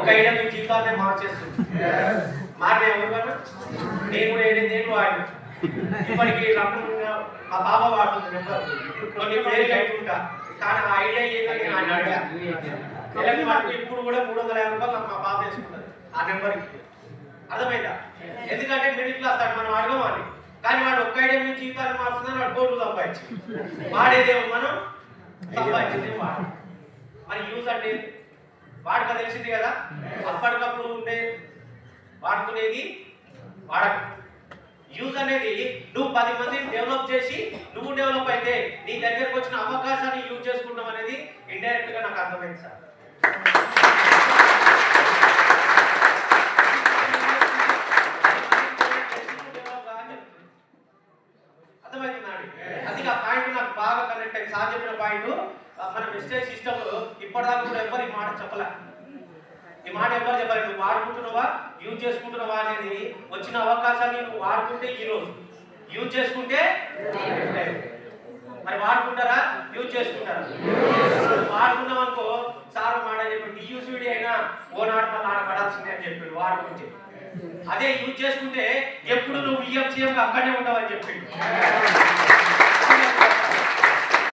ఒక ఐడియా మీ జీవితాన్ని మార్చేస్తుంది. మాట ఎవరు నేను కూడా 7 ఏళ్ళు వాడు ఇప్పటికి మా పాప వాడుతుంది నెంబర్ కొన్ని వేలు కట్టుకుంటా. కానీ ఆ ఐడియా ఏంటంటే ఆయన అడిగా నెలకి మనకి ఇప్పుడు కూడా 350 రూపాయలు మా పాప వేసుకుంటుంది ఆ నెంబర్కి. అర్థమైందా? ఎందుకంటే మిడిల్ క్లాస్ తాడు మనం అడగమని. కానీ వాడు ఒక్క ఐడియా మీ జీవితాన్ని మారుస్తుందని వాడు కోట్లు సంపాదించి వాడేదేమో మనం సంపాదించింది వాడు. మరి యూజ్ అంటే వాడుక తెలిసింది కదా. అప్పటికప్పుడు ఉండే వాడుకునేది వాడక. యూజ్ అనేది నువ్వు 10 మందిని డెవలప్ చేసి నువ్వు డెవలప్ అయితే నీ దగ్గరకు వచ్చిన అవకాశాన్ని యూజ్ చేసుకుంటాం అనేది ఇండైరెక్ట్ గా నాకు అర్థమైంది సార్. అర్థమైంది నాడు. అది ఆ పాయింట్ నాకు బాగా కనెక్ట్ అయింది. సార్ చెప్పిన పాయింట్ మన వెస్టేజ్ సిస్టమ్ లో ఇప్పటిదాకా కూడా ఎవరు ఈ మాట చెప్పలే. ఈ మాట ఎవరు చెప్పాలి? నువ్వు వాడుకుంటున్నావా యూజ్ చేసుకుంటున్నావా అనేది వచ్చిన అవకాశాన్ని నువ్వు వాడుకుంటే ఈ రోజు, యూజ్ చేసుకుంటే మరి వాడుకుంటారా యూజ్ చేసుకుంటారా? వాడుకున్నాం అనుకో సార్ మాట చెప్పి డియూసిడి అయినా ఓనాడు నాడ పడాల్సిందే అని చెప్పాడు వాడుకుంటే. అదే యూజ్ చేసుకుంటే ఎప్పుడు నువ్వు ఈఎంసీఎం అక్కడనే ఉంటావని చెప్పిండు.